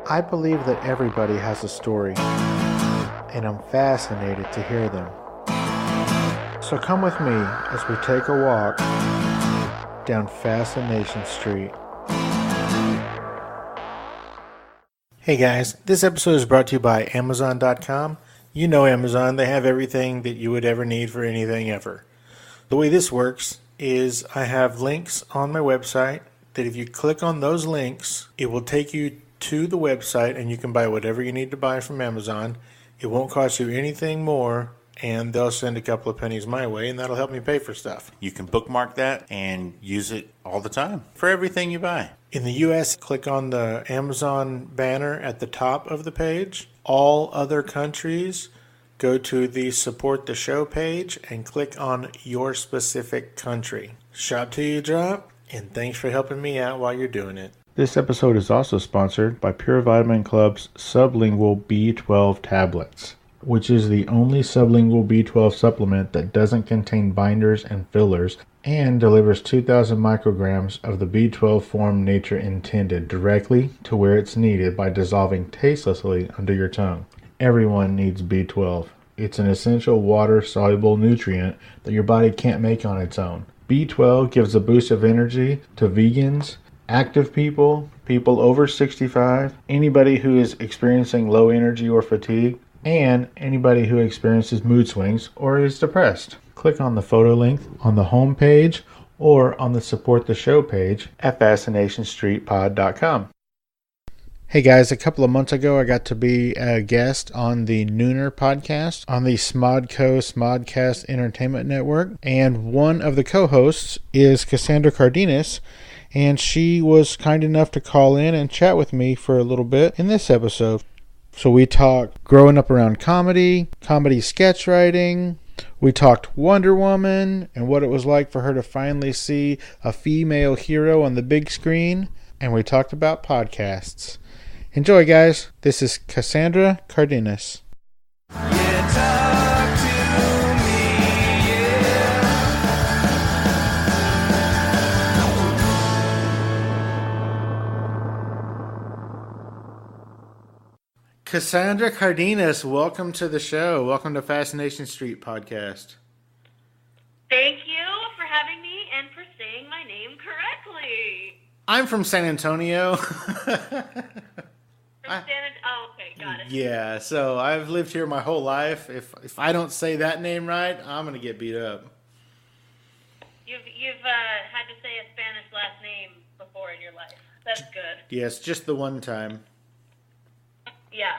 I believe that everybody has a story, and I'm fascinated to hear them. So come with me as we take a walk down Fascination Street. Hey guys, this episode is brought to you by Amazon.com. You know Amazon, they have everything that you would ever need for anything ever. The way this works is I have links on my website that if you click on those links, it will take you to the website and you can buy whatever you need to buy from Amazon. It won't cost you anything more, and they'll send a couple of pennies my way, and that'll help me pay for stuff. You can bookmark that and use it all the time for everything you buy. In the US, click on the Amazon banner at the top of the page. All other countries, go to the Support the Show page and click on your specific country. Shop till you drop, and thanks for helping me out while you're doing it. This episode is also sponsored by Pure Vitamin Club's Sublingual B12 tablets, which is the only sublingual B12 supplement that doesn't contain binders and fillers and delivers 2,000 micrograms of the B12 form nature intended directly to where it's needed by dissolving tastelessly under your tongue. Everyone needs B12. It's an essential water-soluble nutrient that your body can't make on its own. B12 gives a boost of energy to vegans, active people, people over 65, anybody who is experiencing low energy or fatigue, and anybody who experiences mood swings or is depressed. Click on the photo link on the home page or on the Support the Show page at fascinationstreetpod.com. Hey guys, a couple of months ago I got to be a guest on the Nooner podcast on the Smodcast Entertainment Network, and one of the co-hosts is Cassandra Cardenes, and she was kind enough to call in and chat with me for a little bit in this episode. So we talked growing up around comedy sketch writing. We talked Wonder Woman and what it was like for her to finally see a female hero on the big screen. And we talked about podcasts. Enjoy, guys. This is Cassandra Cardenes. Cassandra Cardenes, welcome to the show. Welcome to Fascination Street podcast. Thank you for having me and for saying my name correctly. I'm from San Antonio. Oh, okay, got it. Yeah, so I've lived here my whole life. If I don't say that name right, I'm going to get beat up. You've had to say a Spanish last name before in your life. That's good. Yes, just the one time. Yeah.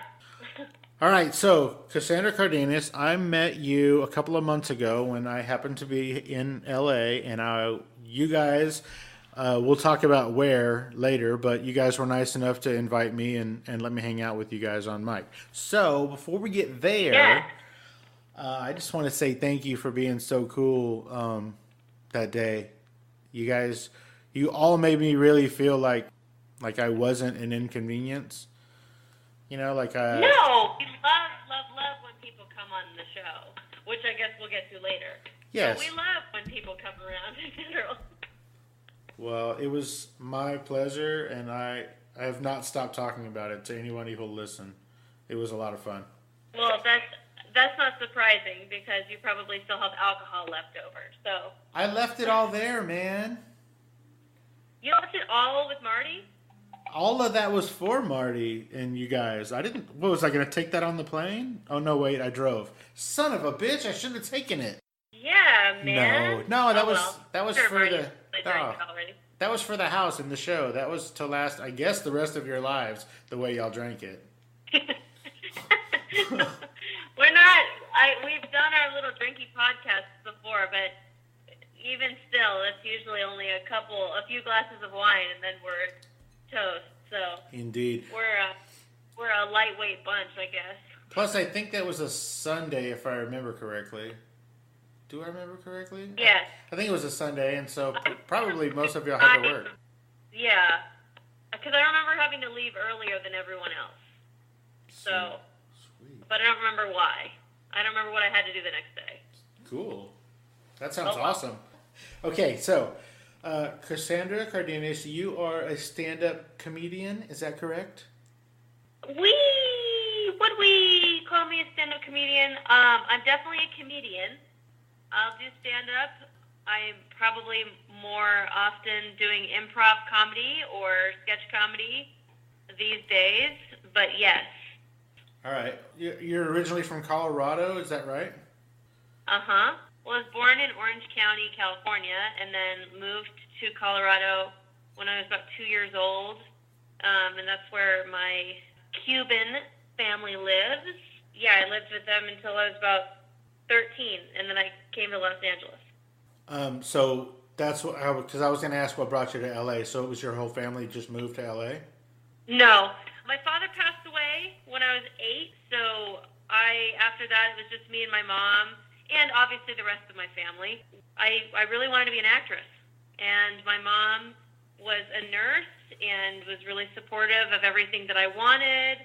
All right, so Cassandra Cardenes, I met you a couple of months ago when I happened to be in LA, and you guys, we'll talk about where later, but you guys were nice enough to invite me and let me hang out with you guys on mic. So before we get there, yeah. I just want to say thank you for being so cool that day. You guys, you all made me really feel like I wasn't an inconvenience. You know, No, we love when people come on the show, which I guess we'll get to later. Yes. So we love when people come around in general. Well, it was my pleasure, and I have not stopped talking about it to anyone who will listen. It was a lot of fun. Well, that's not surprising because you probably still have alcohol left over. So I left it all there, man. You left it all with Marty? All of that was for Marty and you guys. What was I going to take that on the plane? Oh, no, wait, I drove. Son of a bitch, I shouldn't have taken it. Yeah, man. No, that was sure, for Marty, that was for the house and the show. That was to last, I guess, the rest of your lives, the way y'all drank it. We're not, we've done our little drinky podcasts before, but even still, it's usually only a few glasses of wine, and then we're toast. So indeed, we're a lightweight bunch, I guess. Plus, I think that was a Sunday, if I remember correctly. Do I remember correctly? Yeah. I think it was a Sunday, and so probably most of y'all had to work. Yeah, because I remember having to leave earlier than everyone else. So, Sweet. But I don't remember why. I don't remember what I had to do the next day. Cool. That sounds awesome. Okay, so Cassandra Cardenes, you are a stand-up comedian. Is that correct? Would we call me a stand-up comedian? I'm definitely a comedian. I'll do stand-up. I'm probably more often doing improv comedy or sketch comedy these days, but yes. All right. You're originally from Colorado, is that right? Uh-huh. Well, I was born in Orange County, California, and then moved to Colorado when I was about 2 years old, and that's where my Cuban family lives. Yeah, I lived with them until I was about 13, and then I came to Los Angeles. So that's what, because I was going to ask what brought you to LA. So it was your whole family just moved to LA? No. My father passed away when I was 8, so after that, it was just me and my mom, and obviously the rest of my family. I really wanted to be an actress, and my mom was a nurse and was really supportive of everything that I wanted.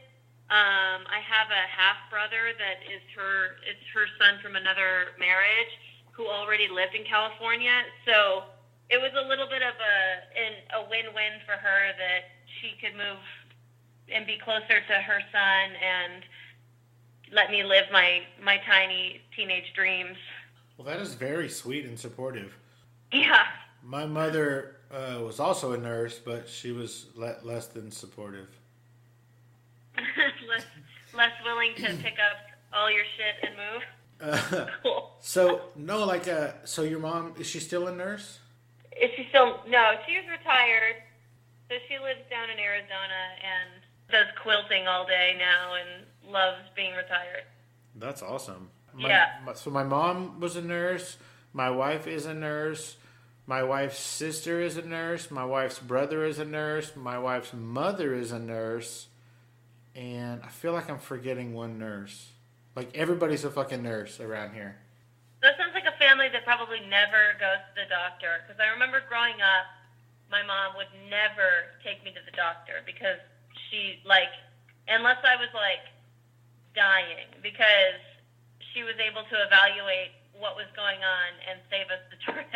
I have a half-brother that is her son from another marriage who already lived in California, so it was a little bit of a win-win for her that she could move and be closer to her son and let me live my tiny teenage dreams. Well, that is very sweet and supportive. Yeah. My mother was also a nurse, but she was less than supportive. less willing to pick up all your shit and move. Cool. So your mom, is she still a nurse? Is she still? No, she's retired. So she lives down in Arizona and does quilting all day now and loves being retired. That's awesome. So my mom was a nurse. My wife is a nurse. My wife's sister is a nurse. My wife's brother is a nurse. My wife's mother is a nurse. And I feel like I'm forgetting one nurse. Like, everybody's a fucking nurse around here. That sounds like a family that probably never goes to the doctor. Because I remember growing up, my mom would never take me to the doctor because she, unless I was, dying, because she was able to evaluate what was going on and save us the trip.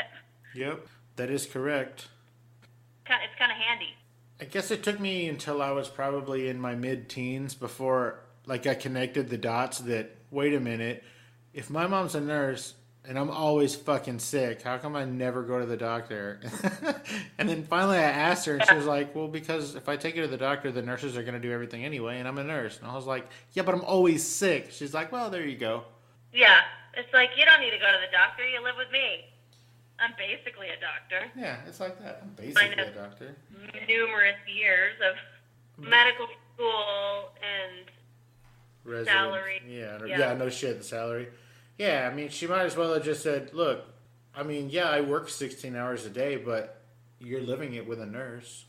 Yep, that is correct. It's kind of handy. I guess it took me until I was probably in my mid-teens before, I connected the dots that, wait a minute, if my mom's a nurse and I'm always fucking sick, how come I never go to the doctor? And then finally I asked her, and she was like, well, because if I take you to the doctor, the nurses are going to do everything anyway, and I'm a nurse. And I was like, yeah, but I'm always sick. She's like, well, there you go. Yeah, it's like, you don't need to go to the doctor. You live with me. I'm basically a doctor. Yeah, it's like that. I'm basically a doctor. Numerous years of medical school and salary. Yeah, no shit, the salary. Yeah, I mean, she might as well have just said, look, I mean, yeah, I work 16 hours a day, but you're living it with a nurse.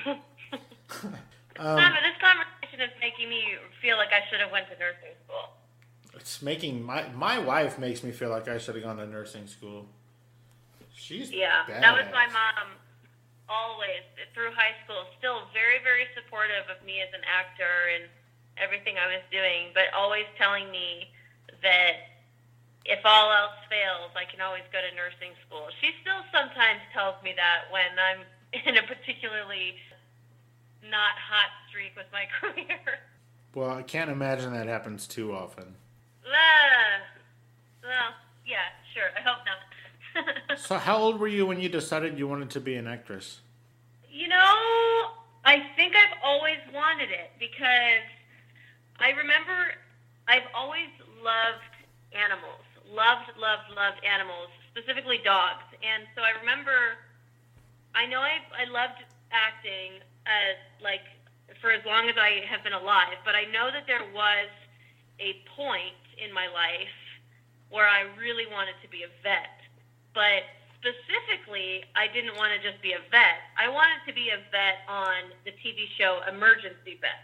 But this conversation is making me feel like I should have went to nursing school. It's making my wife makes me feel like I should have gone to nursing school. She's badass. That was my mom always through high school. Still very, very supportive of me as an actor and everything I was doing, but always telling me that if all else fails, I can always go to nursing school. She still sometimes tells me that when I'm in a particularly not hot streak with my career. Well, I can't imagine that happens too often. Well, yeah, sure. I hope not. So how old were you when you decided you wanted to be an actress? I think I've always wanted it because I remember I've always loved animals. Loved animals, specifically dogs. And so I remember, I know I loved acting for as long as I have been alive, but I know that there was a point in my life where I really wanted to be a vet. But specifically, I didn't want to just be a vet. I wanted to be a vet on the TV show Emergency Vet.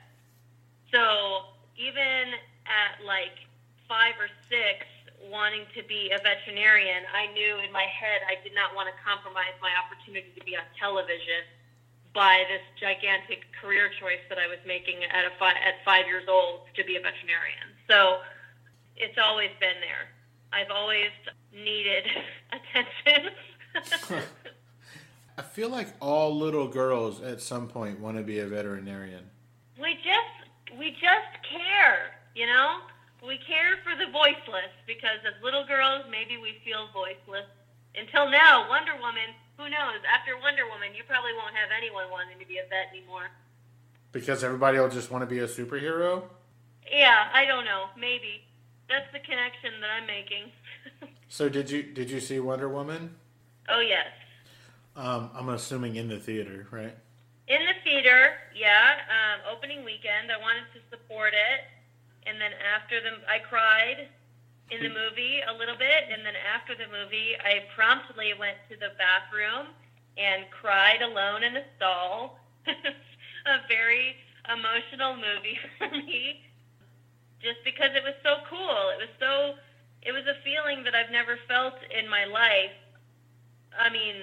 So even at 5 or 6, wanting to be a veterinarian, I knew in my head I did not want to compromise my opportunity to be on television by this gigantic career choice that I was making at 5 years old to be a veterinarian. So it's always been there. I've always needed attention. I feel like all little girls at some point want to be a veterinarian. We we just care, you know? We care for the voiceless because as little girls, maybe we feel voiceless. Until now, Wonder Woman, who knows? After Wonder Woman, you probably won't have anyone wanting to be a vet anymore. Because everybody will just want to be a superhero? Yeah, I don't know. Maybe. That's the connection that I'm making. So did you see Wonder Woman? Oh, yes. I'm assuming in the theater, right? In the theater, yeah. Opening weekend, I wanted to support it. And then I cried in the movie a little bit. And then after the movie, I promptly went to the bathroom and cried alone in a stall. A very emotional movie for me. Just because it was so cool. It was a feeling that I've never felt in my life. I mean,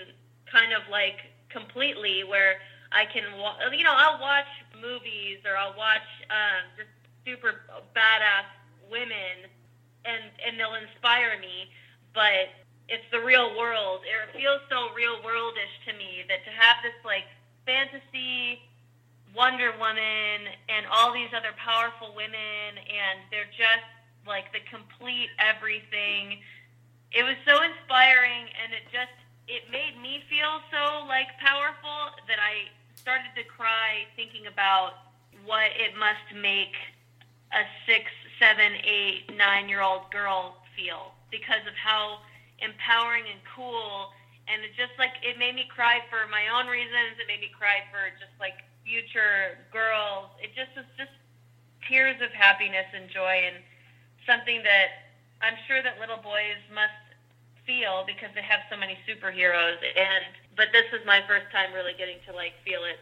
kind of like completely where I can, I'll watch movies or I'll watch just super badass women and they'll inspire me, but it's the real world. It feels so real worldish to me that to have this like fantasy Wonder Woman and all these other powerful women and they're just like the complete everything. It was so inspiring and it made me feel so like powerful that I started to cry thinking about what it must make a 6, 7, 8, 9-year-old girl feel because of how empowering and cool, and it made me cry for my own reasons. It made me cry for just like future girls. It just was just tears of happiness and joy, and something that I'm sure that little boys must feel because they have so many superheroes. But this was my first time really getting to like feel it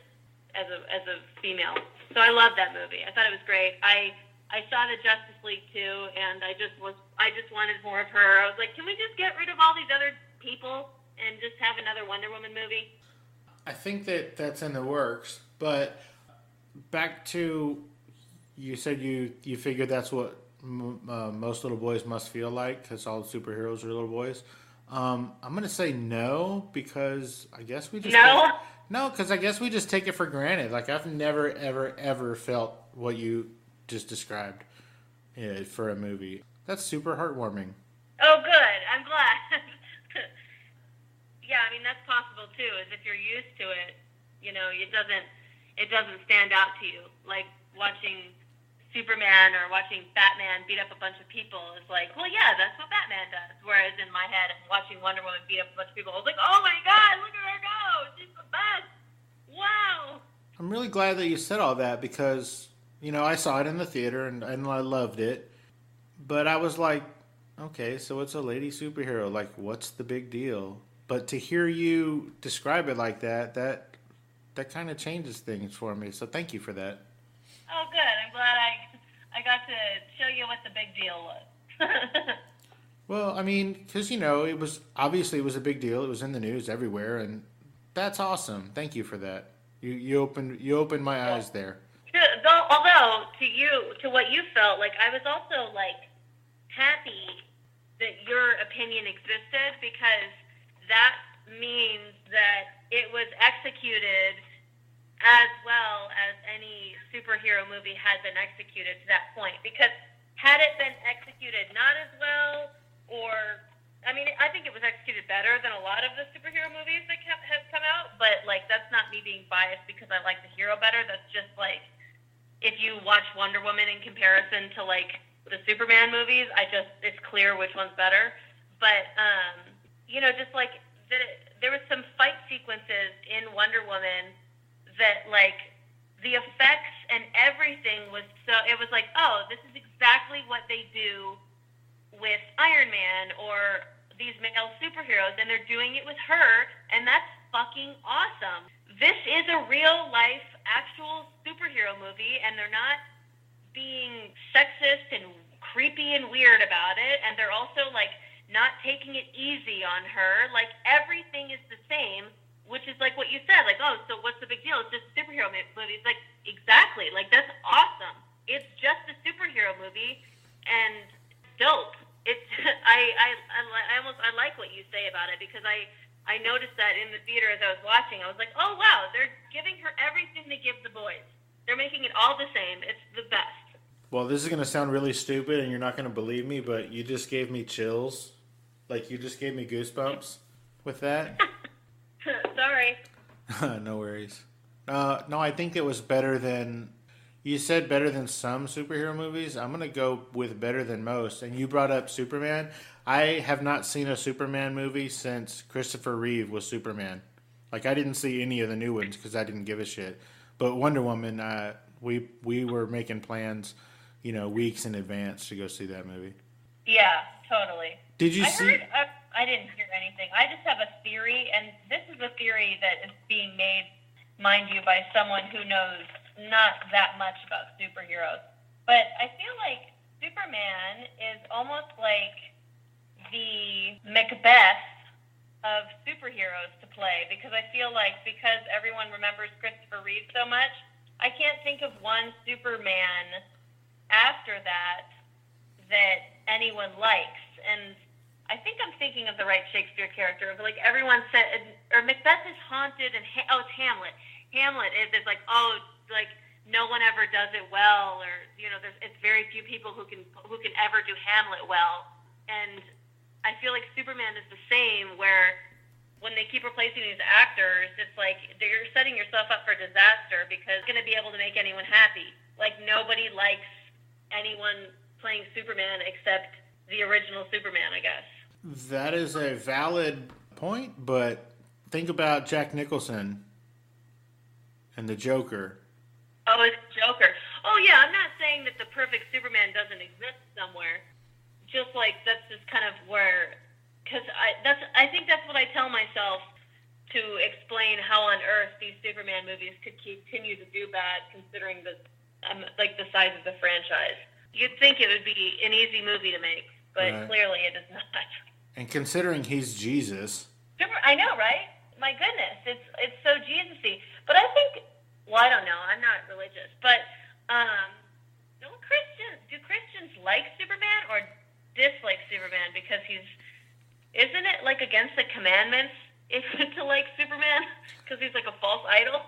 as a female. So I love that movie. I thought it was great. I saw the Justice League too, and I just wanted more of her. I was like, can we just get rid of all these other people and just have another Wonder Woman movie? I think that's in the works, but back to you said you figured that's what most little boys must feel like because all the superheroes are little boys. I'm gonna say no because I guess we just because I guess we just take it for granted. Like I've never ever felt what you just described for a movie. That's super heartwarming. Oh, good. I'm glad. Yeah, I mean that's possible too. Is if you're used to it, it doesn't stand out to you. Like watching Superman or watching Batman beat up a bunch of people is like, well, yeah, that's what Batman does. Whereas in my head, watching Wonder Woman beat up a bunch of people, I was like, oh my God, look at her go! She's the best! Wow! I'm really glad that you said all that because I saw it in the theater and I loved it, but I was like, okay, so it's a lady superhero. Like, what's the big deal? But to hear you describe it like that kind of changes things for me. So thank you for that. Oh, good. I'm glad I got to show you what the big deal was. Well, I mean, because it was a big deal. It was in the news everywhere, and that's awesome. Thank you for that. You opened my eyes there. Although to what you felt, like I was also like happy that your opinion existed because that means that it was executed as well as any superhero movie had been executed to that point. Because had it been executed not as well, I think it was executed better than a lot of the superhero movies that have come out, but like that's not me being biased because I like the hero better. That's just like if you watch Wonder Woman in comparison to like the Superman movies, it's clear which one's better. But just like there was some fight sequences in Wonder Woman that like the effects and everything was it was like, oh, this is exactly what they do with Iron Man or these male superheroes, and they're doing it with her, and that's fucking awesome. This is a real life actual superhero movie, and they're not being sexist and creepy and weird about it, and they're also like not taking it easy on her. Like everything is the same, which is like what you said, like, oh, so what's the big deal? It's just a superhero movie. It's like, exactly, like that's awesome. It's just a superhero movie, and dope. It's I like what you say about it because I noticed that in the theater as I was watching. I was like, oh wow, they're giving her everything they give the boys. They're making it all the same. It's the best. Well, this is going to sound really stupid and you're not going to believe me, but you just gave me chills. Like, you just gave me goosebumps with that. Sorry. No worries. No, I think it was better than... You said better than some superhero movies. I'm going to go with better than most. And you brought up Superman. I have not seen a Superman movie since Christopher Reeve was Superman. Like, I didn't see any of the new ones because I didn't give a shit. But Wonder Woman, we were making plans, weeks in advance to go see that movie. Yeah, totally. Did you see... I didn't hear anything. I just have a theory, and this is a theory that is being made, mind you, by someone who knows not that much about superheroes. But I feel like Superman is almost like the Macbeth of superheroes to play, because I feel like because everyone remembers Christopher Reeve so much, I can't think of one Superman after that anyone likes. And I think I'm thinking of the right Shakespeare character. Like everyone said, or Macbeth is haunted, and it's Hamlet. Hamlet is like, like no one ever does it well, or it's very few people who can ever do Hamlet well. And I feel like Superman is the same, where when they keep replacing these actors, it's like you're setting yourself up for disaster, because it's going to be able to make anyone happy. Like nobody likes anyone playing Superman except the original Superman, I guess. That is a valid point, but think about Jack Nicholson and the Joker. Oh, it's Joker. Oh, yeah, I'm not saying that the perfect Superman doesn't exist somewhere. Just like that's just kind of where, because I think that's what I tell myself to explain how on earth these Superman movies could continue to do bad, considering the the size of the franchise. You'd think it would be an easy movie to make, but clearly it is not. And considering he's Jesus. I know, right? My goodness, it's so Jesus-y. But I think, well, I don't know. I'm not religious, but do Christians like Superman or dislike Superman because isn't it like against the commandments to like Superman because he's like a false idol?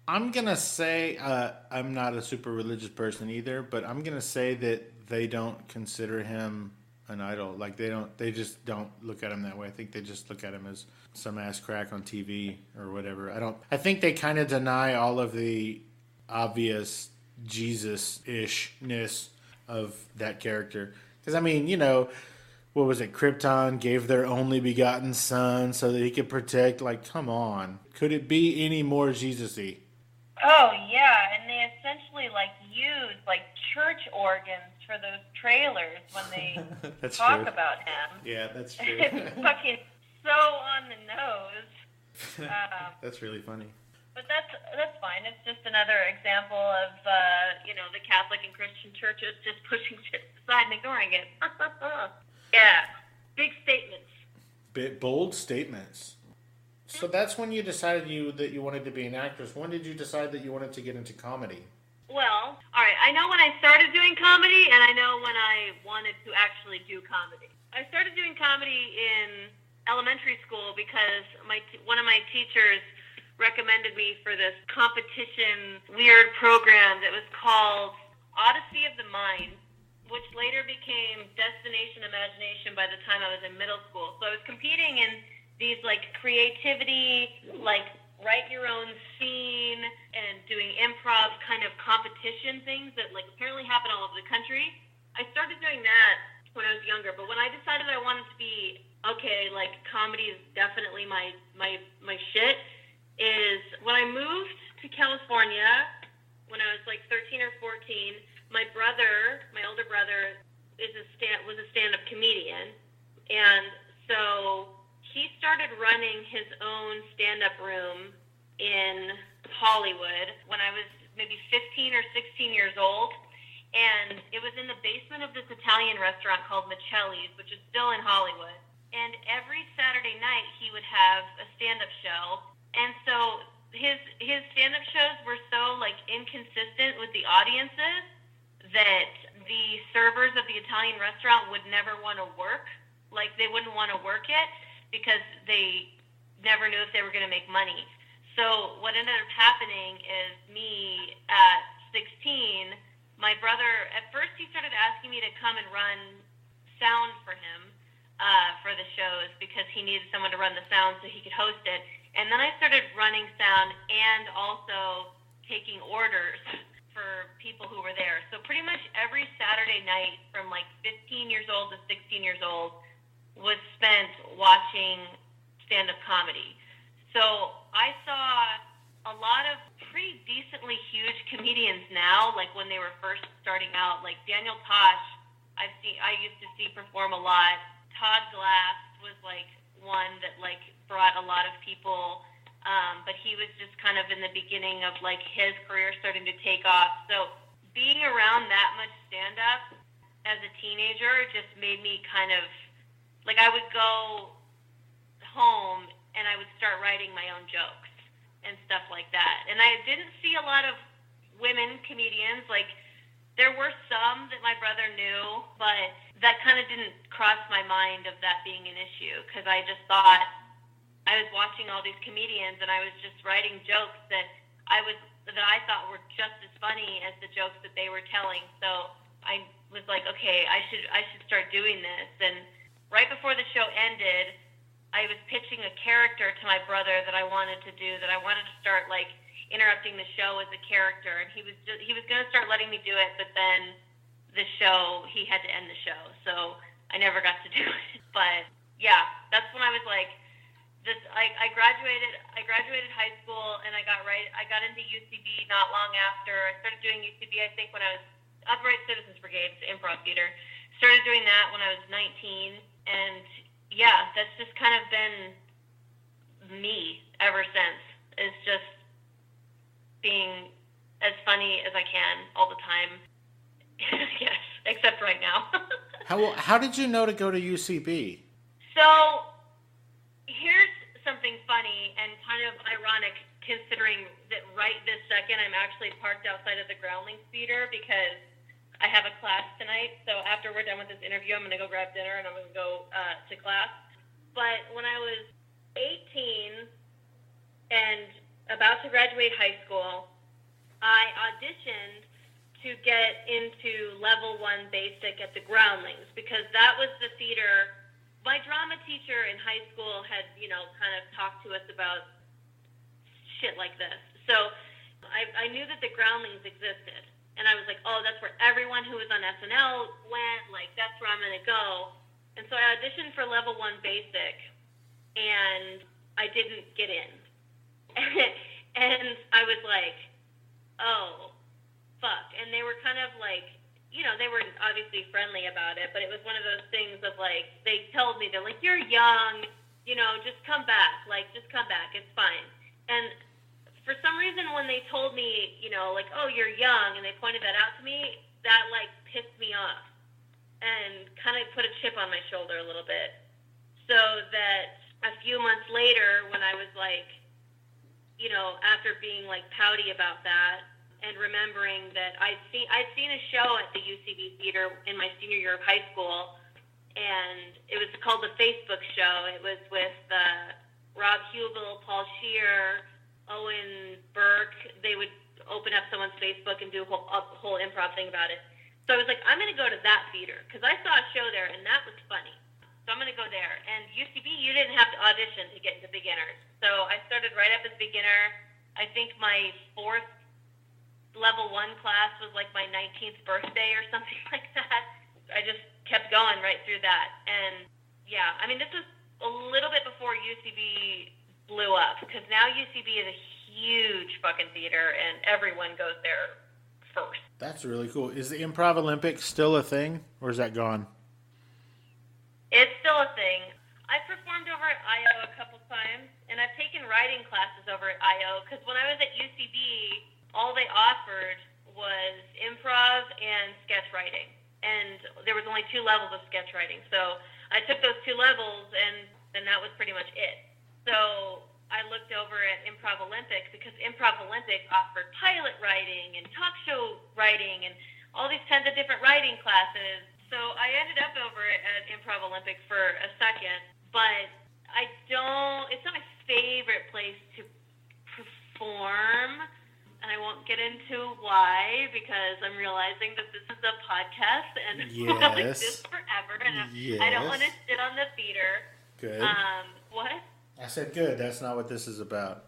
I'm gonna say I'm not a super religious person either, but I'm gonna say that they don't consider him an idol. Like they just don't look at him that way. I think they just look at him as some ass crack on TV or whatever. I think they kind of deny all of the obvious Jesus-ishness of that character. Because I mean, what was it? Krypton gave their only begotten son so that he could protect. Like, come on, could it be any more Jesus-y? Oh yeah, and they essentially use church organs for those trailers when they talk about him. Yeah, that's true. It's fucking so on the nose. That's really funny. But that's fine. It's just another example of the Catholic and Christian churches just pushing shit aside and ignoring it. Yeah, big statements. Bold statements. So that's when you decided that you wanted to be an actress. When did you decide that you wanted to get into comedy? Well, all right. I know when I started doing comedy, and I know when I wanted to actually do comedy. I started doing comedy in elementary school because one of my teachers recommended me for this competition weird program that was called Odyssey of the Mind, which later became Destination Imagination by the time I was in middle school. So I was competing in these creativity, write your own scene and doing improv kind of competition things that apparently happen all over the country. I started doing that when I was younger, but when I decided I wanted to be comedy is definitely my shit, is when I moved to California when I was 13 or 14. My older brother was a stand-up comedian, and so he started running his own stand-up room in Hollywood when I was maybe 15 or 16 years old. And it was in the basement of this Italian restaurant called Michelli's, which is still in Hollywood. And every Saturday night he would have a stand-up show. And so his stand-up shows were so inconsistent with the audiences that the servers of the Italian restaurant would never want to work. They wouldn't want to work it, because they never knew if they were going to make money. So what ended up happening is me at 16, my brother, at first he started asking me to come and run sound for him for the shows because he needed someone to run the sound so he could host it. And then I started running sound and also taking orders for people who were there. So pretty much every Saturday night from like 15 years old to 16 years old was spent watching stand-up comedy. So I saw a lot of pretty decently huge comedians now, like when they were first starting out, like Daniel Tosh, I used to see perform a lot. Todd Glass was like one that like brought a lot of people, but he was just kind of in the beginning of like his career starting to take off. So being around that much stand-up as a teenager just made me kind of, like I would go home and I would start writing my own jokes and stuff like that. And I didn't see a lot of women comedians. Like, there were some that my brother knew, but that kind of didn't cross my mind of that being an issue, because I just thought, I was watching all these comedians and I was just writing jokes that I thought were just as funny as the jokes that they were telling. So I was like, okay, I should start doing this. And right before the show ended, I was pitching a character to my brother that I wanted to do, that I wanted to start like interrupting the show as a character, and he was going to start letting me do it, but then he had to end the show, so I never got to do it. But yeah, that's when I was like, I graduated high school, and I got into UCB not long after. I started doing UCB, I think, when I was Upright Citizens Brigade, improv theater. Started doing that when I was 19, and yeah, that's just kind of been me ever since. It's just being as funny as I can all the time. Yes, except right now. How did you know to go to UCB? So here's something funny and kind of ironic, considering that right this second I'm actually parked outside of the Groundlings Theater because I have a class tonight. So after we're done with this interview, I'm going to go grab dinner and I'm going to go to class. But when I was 18 and about to graduate high school, I auditioned to get into level 1 basic at the Groundlings, because that was the theater. My drama teacher in high school had, kind of talked to us about shit like this. So I knew that the Groundlings existed. And I was like, oh, that's where everyone who was on SNL went. Like, that's where I'm going to go. And so I auditioned for level 1 basic, and I didn't get in. And I was like, oh, fuck. And they were kind of like, they were obviously friendly about it, but it was one of those things of like, they told me, they're like, you're young, just come back. Like, just come back. It's fine. And for some reason, when they told me, like, oh, you're young, and they pointed that out to me, that, like, pissed me off and kind of put a chip on my shoulder a little bit. So that a few months later, when I was, like, after being, like, pouty about that and remembering that I'd seen a show at the UCB Theater in my senior year of high school, and it was called The Facebook Show. It was with Rob Hubel, Paul Scheer, Owen Burke. They would open up someone's Facebook and do a whole improv thing about it. So I was like, I'm going to go to that theater because I saw a show there and that was funny. So I'm going to go there. And UCB, you didn't have to audition to get into beginners. So I started right up as beginner. I think my 4th level 1 class was like my 19th birthday or something like that. I just kept going right through that. And yeah, I mean, this was a little bit before UCB blew up, because now UCB is a huge fucking theater and everyone goes there first. That's really cool. Is the Improv Olympics still a thing, or is that gone? It's still a thing. I've performed over at IO a couple times, and I've taken writing classes over at IO, because when I was at UCB, all they offered was improv and sketch writing, and there was only 2 levels of sketch writing. So I took those 2 levels, and then that was pretty much it. So I looked over at Improv Olympics, because Improv Olympics offered pilot writing and talk show writing and all these kinds of different writing classes. So I ended up over at Improv Olympics for a second, but it's not my favorite place to perform. and I won't get into why because I'm realizing that this is a podcast and will exist forever, and I don't want to shit on the theater. Good. What? I said good. That's not what this is about.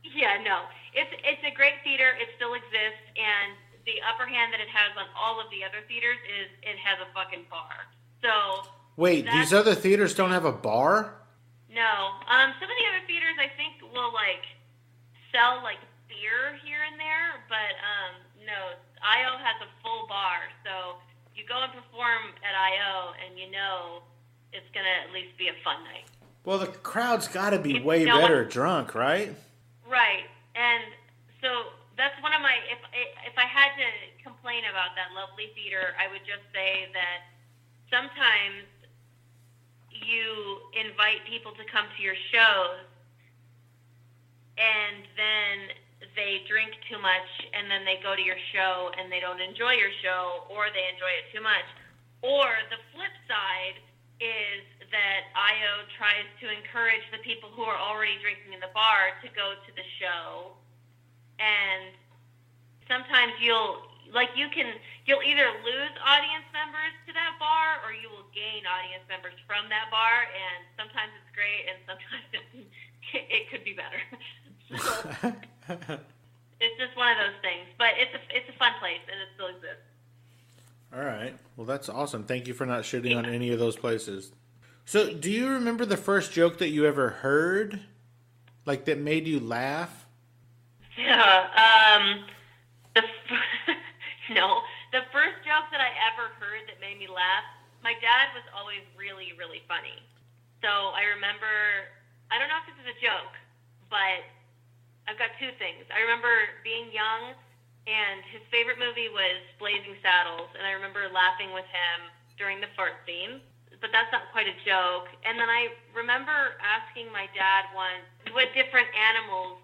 Yeah, no. It's a great theater. It still exists, and the upper hand that it has on all of the other theaters is it has a fucking bar. So wait, these other theaters don't have a bar? No. Some of the other theaters I think will like sell like beer here and there, but no. IO has a full bar, so you go and perform at IO, and you know it's gonna at least be a fun night. Well, the crowd's got to be way better drunk, right? Right, and so that's one of my. If I had to complain about that lovely theater, I would just say that sometimes you invite people to come to your shows, and then they drink too much, and then they go to your show and they don't enjoy your show, or they enjoy it too much. Or the flip side is that IO tries to encourage the people who are already drinking in the bar to go to the show, and sometimes you'll either lose audience members to that bar or you will gain audience members from that bar, and sometimes it's great and sometimes it could be better. So it's just one of those things, but it's a fun place and it still exists. All right. Well, that's awesome. Thank you for not shitting on any of those places. So, do you remember the first joke that you ever heard? Like, that made you laugh? Yeah. No. The first joke that I ever heard that made me laugh, my dad was always really, really funny. So, I remember, I don't know if this is a joke, but I've got two things. I remember being young, and his favorite movie was Blazing Saddles, and I remember laughing with him during the fart scene, but that's not quite a joke. And then I remember asking my dad once what different animals,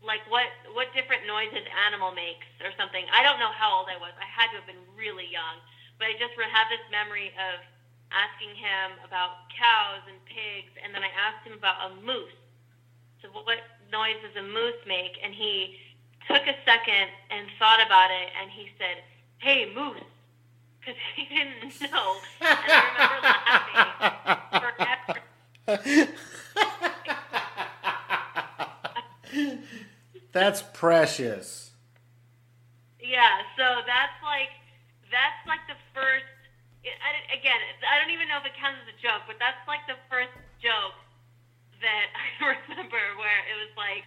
like what different noises animal makes or something. I don't know how old I was. I had to have been really young, but I just have this memory of asking him about cows and pigs, and then I asked him about a moose. So what noise does a moose make? And he took a second and thought about it, and he said, "Hey, moose," because he didn't know. And I remember laughing forever. That's precious. Yeah, so that's like the first. Again, I don't even know if it counts as a joke, but that's like the first joke that I remember where it was like,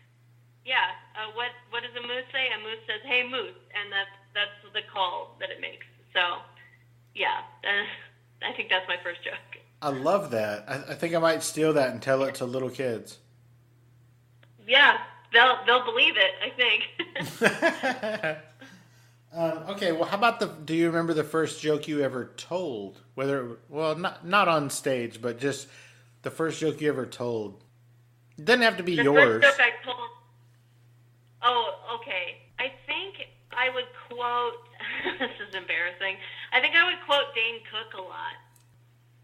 yeah, what does a moose say? A moose says, "Hey, moose," and that's the call that it makes. So, yeah, I think that's my first joke. I love that. I think I might steal that and tell it to little kids. Yeah, they'll believe it, I think. Okay, well, how about do you remember the first joke you ever told? Not on stage, but just the first joke you ever told. It doesn't have to be yours. The first joke I told. Oh, okay. I think I would quote. This is embarrassing. I think I would quote Dane Cook a lot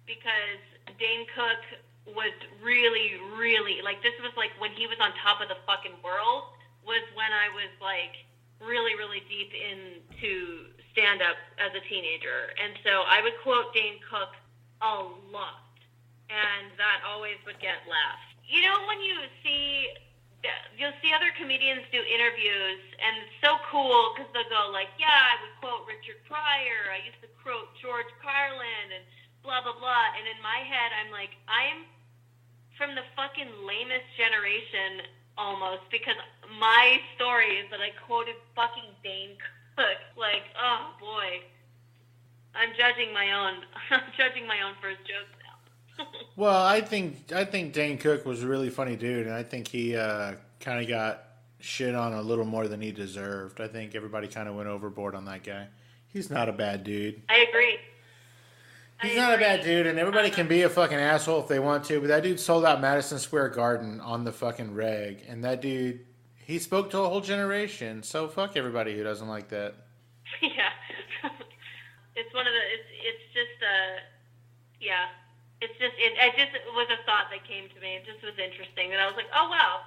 because Dane Cook was really, really like this was like when he was on top of the fucking world. Was when I was like really, really deep into stand-up as a teenager, and so I would quote Dane Cook a lot, and that always would get laughs. You know, when you'll see other comedians do interviews, and it's so cool because they'll go like, yeah, I would quote Richard Pryor, I used to quote George Carlin, and blah, blah, blah. And in my head, I'm like, I'm from the fucking lamest generation almost, because my story is that I quoted fucking Dane Cook. Like, oh boy. I'm judging my own first jokes now. Well, I think Dane Cook was a really funny dude, and I think he kind of got shit on a little more than he deserved. I think everybody kind of went overboard on that guy. He's not a bad dude. I agree. He's not a bad dude, and everybody can be a fucking asshole if they want to, but that dude sold out Madison Square Garden on the fucking reg, and that dude, he spoke to a whole generation, so fuck everybody who doesn't like that. Yeah. It's one of the, it's just, yeah. It just was a thought that came to me. It just was interesting. And I was like, oh, wow.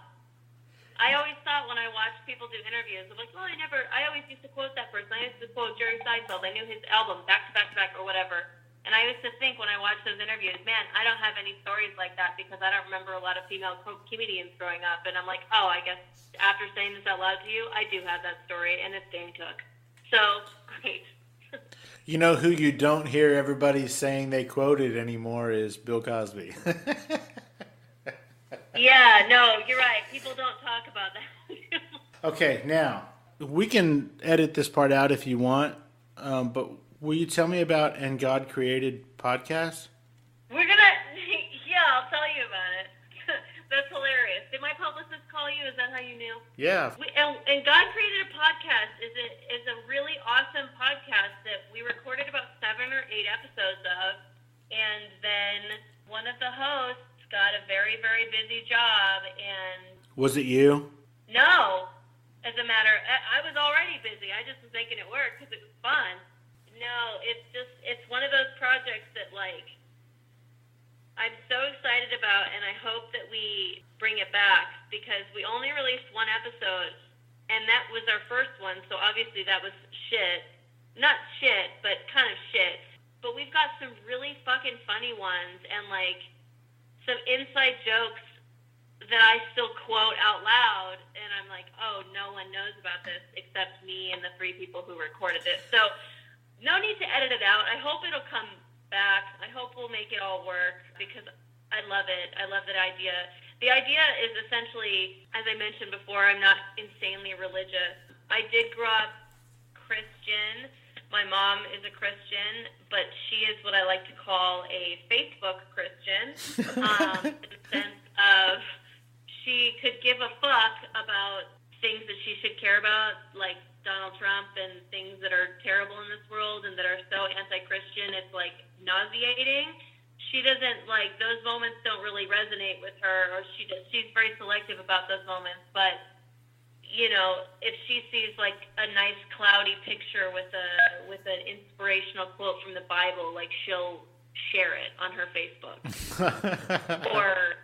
I always thought when I watched people do interviews. I'm like, well, I always used to quote that person. I used to quote Jerry Seinfeld. I knew his album back to back to back or whatever. And I used to think when I watched those interviews, man, I don't have any stories like that because I don't remember a lot of female comedians growing up. And I'm like, oh, I guess after saying this out loud to you, I do have that story, and it's Dane Cook. So, great. You know who you don't hear everybody saying they quoted anymore is Bill Cosby. Yeah, no, you're right. People don't talk about that. Okay, now, we can edit this part out if you want, but will you tell me about And God Created podcast? We're going to, yeah, I'll tell you about it. That's hilarious. Did my publicist call you? Is that how you knew? Yeah. And God Created a Podcast is a really awesome podcast that we recorded about 7 or 8 episodes of, and then one of the hosts got a very, very busy job, and... Was it you? No. As a matter, I was already busy. I just was making it work because it was fun. No, it's one of those projects that, like, I'm so excited about, and I hope that we bring it back because we only released one episode, and that was our first one, so obviously that was shit. Not shit, but kind of shit. But we've got some really fucking funny ones, and, like, some inside jokes that I still quote out loud, and I'm like, oh, no one knows about this except me and the 3 people who recorded it. So no need to edit it out. I hope it'll come back. I hope we'll make it all work because I love it. I love that idea. The idea is essentially, as I mentioned before, I'm not insanely religious. I did grow up Christian. My mom is a Christian, but she is what I like to call a Facebook Christian, in the sense of she could give a fuck about things that she should care about, like Donald Trump and things that are terrible in this world and that are so anti-Christian, it's like nauseating. She doesn't, like, those moments don't really resonate with her, or she's very selective about those moments, but, you know, if she sees, like, a nice cloudy picture with an inspirational quote from the Bible, like, she'll share it on her Facebook. Or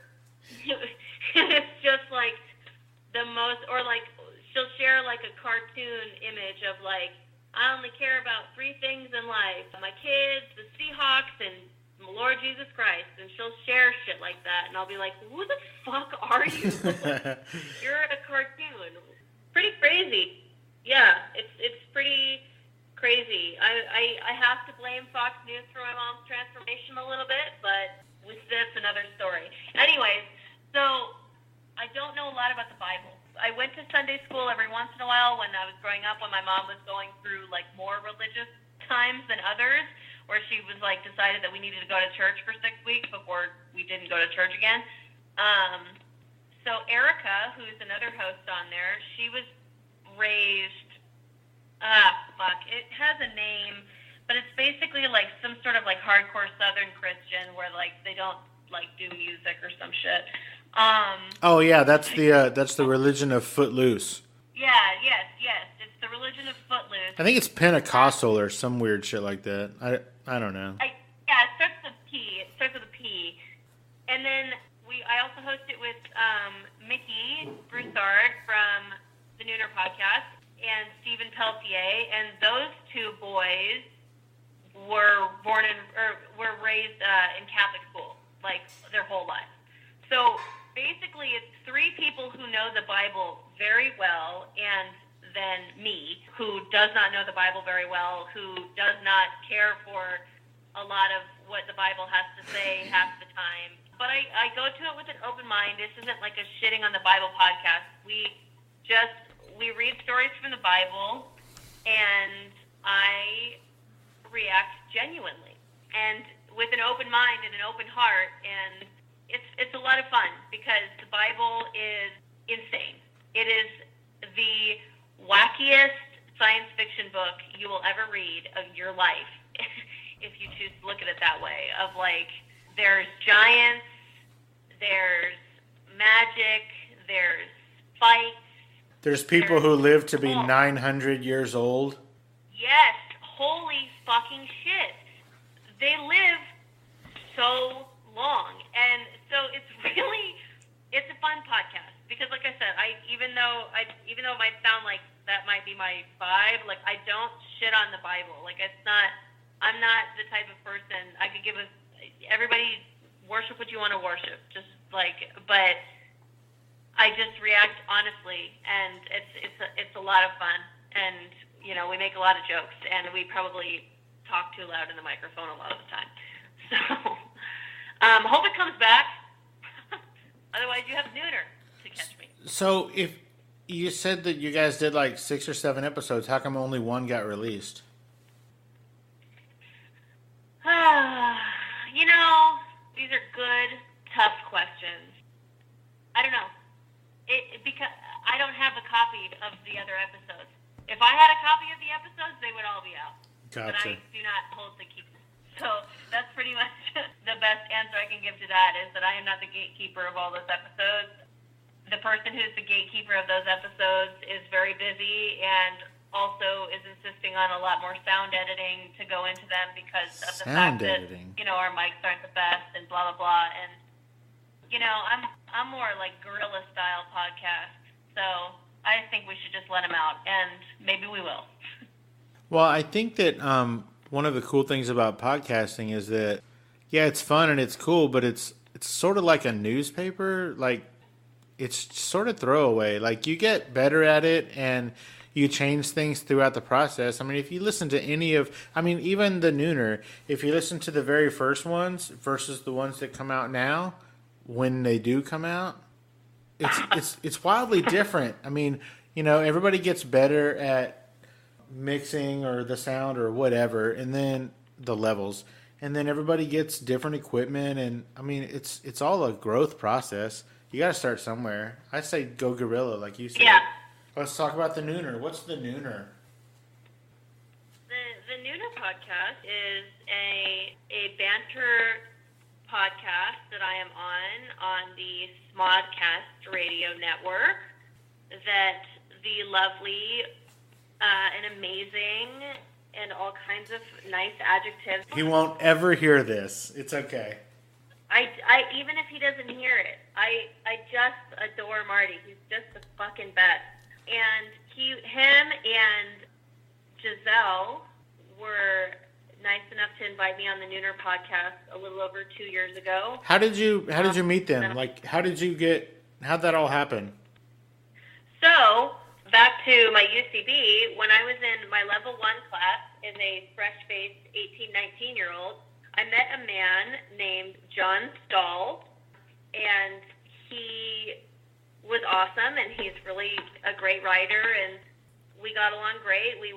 it's just, like, the most, or, like, she'll share, like, a cartoon image of, like, I only care about 3 things in life: my kids, the Seahawks, and Lord Jesus Christ. And she'll share shit like that, and I'll be like, who the fuck are you? You're a cartoon. Pretty crazy. Yeah, it's pretty crazy. I have to blame Fox News for my mom's transformation a little bit, but that's another story. Anyways, so I don't know a lot about the Bible. I went to Sunday school every once in a while when I was growing up, when my mom was going through, like, more religious times than others, where she was, like, decided that we needed to go to church for 6 weeks before we didn't go to church again. So Erica, who's another host on there, she was raised, it has a name, but it's basically, like, some sort of, like, hardcore Southern Christian where, like, they don't, like, do music or some shit. Oh yeah, that's the religion of Footloose. Yeah, yes, it's the religion of Footloose. I think it's Pentecostal or some weird shit like that. I don't know. It starts with a P. It starts with a P. And then I also host it with Mickey Broussard from the Nooner Podcast and Stephen Peltier, and those 2 boys were were raised in Catholic school, like, their whole life. So basically, it's 3 people who know the Bible very well, and then me, who does not know the Bible very well, who does not care for a lot of what the Bible has to say half the time. But I go to it with an open mind. This isn't like a shitting on the Bible podcast. We read stories from the Bible, and I react genuinely and with an open mind and an open heart, and it's a lot of fun because the Bible is insane. It is the wackiest science fiction book you will ever read of your life, if you choose to look at it that way. Of, like, there's giants, there's magic, there's fights. There's people who live to be 900 years old. Yes, holy fucking shit. They live so long, and so it's a fun podcast because, like I said, I even though it might sound like that might be my vibe, like I don't shit on the Bible. Like I'm not the type of person. I could everybody worship what you want to worship, but I just react honestly, and it's a lot of fun, and we make a lot of jokes, and we probably talk too loud in the microphone a lot of the time. So hope it comes back. Otherwise, you have Nooner to catch me. So if you said that you guys did like 6 or 7 episodes, how come only one got released? These are good, tough questions. I don't know. Because I don't have a copy of the other episodes. If I had a copy of the episodes, they would all be out. Gotcha. But I do not hold the key. So that's pretty much the best answer I can give to that, is that I am not the gatekeeper of all those episodes. The person who's the gatekeeper of those episodes is very busy and also is insisting on a lot more sound editing to go into them because of the fact that our mics aren't the best and blah blah blah. And I'm more like guerrilla style podcast, so I think we should just let them out, and maybe we will. Well, I think that one of the cool things about podcasting is that it's fun and it's cool, but it's sort of like a newspaper. Like, it's sort of throwaway. Like, you get better at it and you change things throughout the process. I mean, if you listen to even the Nooner, if you listen to the very first ones versus the ones that come out now, when they do come out, it's wildly different. I mean, everybody gets better at mixing or the sound or whatever, and then the levels, and then everybody gets different equipment, and I mean, it's all a growth process. You got to start somewhere. I say go guerrilla, like you said. Yeah. Let's talk about the Nooner. What's the Nooner? The Nooner podcast is a banter podcast that I am on the Smodcast radio network that the lovely and amazing and all kinds of nice adjectives. He won't ever hear this. It's okay. I even if he doesn't hear it, I just adore Marty. He's just the fucking best. And him and Giselle were nice enough to invite me on the Nooner podcast a little over 2 years ago. How did you meet them? Like, how'd that all happen? So, back to my UCB, when I was in my level 1 class as a fresh-faced 18, 19-year-old, I met a man named John Stahl, and he was awesome, and he's really a great writer, and we got along great. We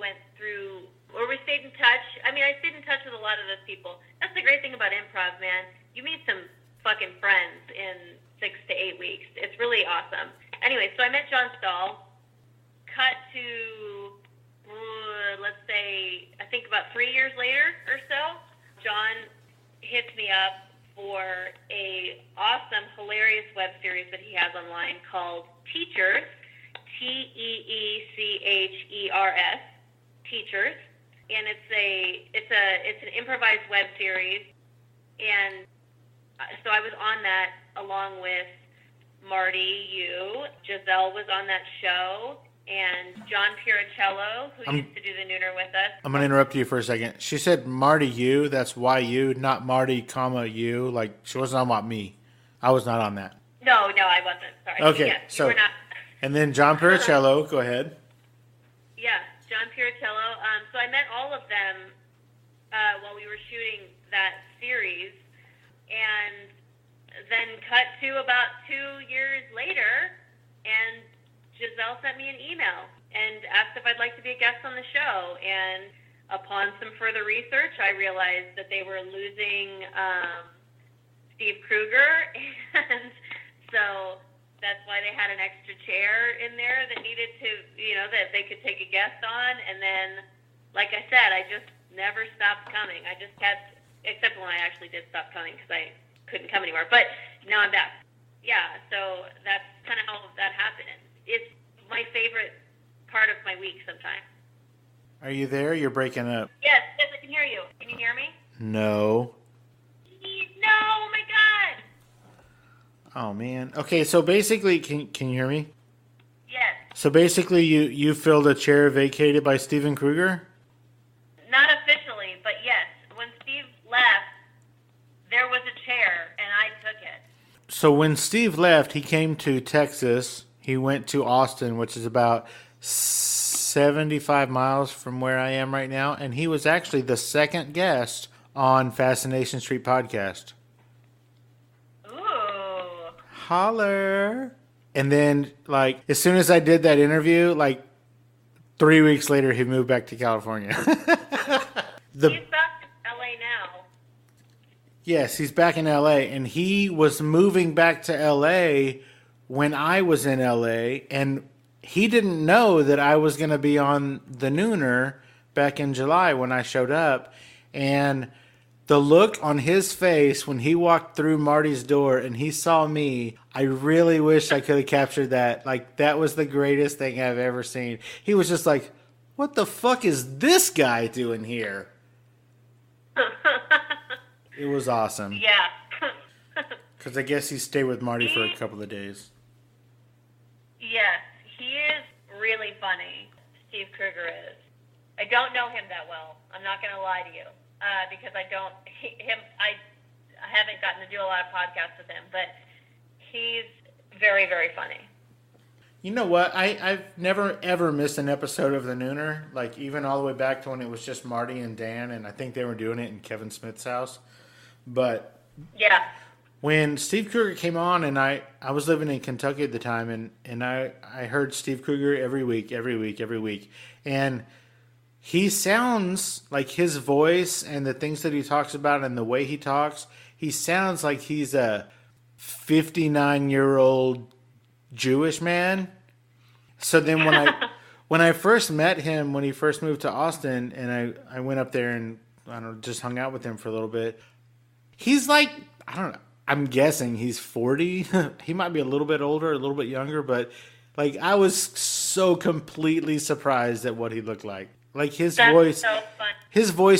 stayed in touch. I mean, I stayed in touch with a lot of those people. That's the great thing about improv, man. You meet some fucking friends in 6 to 8 weeks. It's really awesome. Anyway, so I met John Stahl. Cut to, let's say, I think about 3 years later or so, John hits me up for a awesome, hilarious web series that he has online called Teachers, Teechers, Teachers, and it's an improvised web series, and so I was on that along with Marty, Giselle was on that show, and John Piricello, who used to do the Nooner with us. I'm going to interrupt you for a second. She said Marty you, that's Y-U, not Marty, you. Like, she wasn't on about me. I was not on that. No, I wasn't. Sorry. Okay, yeah, so, you were not. And then John Piricello, go ahead. Yeah, John Piricello. So I met all of them while we were shooting that series, and then cut to about 2 years later, and Giselle sent me an email and asked if I'd like to be a guest on the show. And upon some further research, I realized that they were losing Steve Kruger, and so that's why they had an extra chair in there that needed to, that they could take a guest on. And then, like I said, I just never stopped coming. I just kept, except when I actually did stop coming because I couldn't come anymore. But now I'm back. Yeah, so that's kind of how that happened. It's my favorite part of my week sometimes. Are you there? You're breaking up. Yes, I can hear you. Can you hear me? No. No, oh my God. Oh, man. Okay, so basically, can you hear me? So basically, you filled a chair vacated by Steven Kruger? Not officially, but yes. When Steve left, there was a chair, and I took it. So when Steve left, he came to Texas. He went to Austin, which is about 75 miles from where I am right now. And he was actually the second guest on Fascination Street podcast. Ooh. Holler. And then, like, as soon as I did that interview, like, 3 weeks later, he moved back to California. He's back in LA now. Yes, he's back in LA. And he was moving back to LA when I was in LA. And he didn't know that I was going to be on the Nooner back in July when I showed up. And the look on his face when he walked through Marty's door and he saw me, I really wish I could have captured that. Like, that was the greatest thing I've ever seen. He was just like, what the fuck is this guy doing here? It was awesome. Yeah. Because I guess he stayed with Marty for a couple of days. Yes, he is really funny. Steve Kruger is. I don't know him that well. I'm not going to lie to you. Because I haven't gotten to do a lot of podcasts with him, but he's very, very funny. You know what? I've never, ever missed an episode of The Nooner, like even all the way back to when it was just Marty and Dan, and I think they were doing it in Kevin Smith's house. But yeah, when Steve Kruger came on, and I was living in Kentucky at the time, and I heard Steve Kruger every week. And he sounds like his voice and the things that he talks about and the way he talks, he sounds like he's a 59-year-old Jewish man. So then when I first met him, when he first moved to Austin, and I went up there and I don't know, just hung out with him for a little bit, he's like, I don't know, I'm guessing he's 40. He might be a little bit older, a little bit younger, but like I was so completely surprised at what he looked like. Like his voice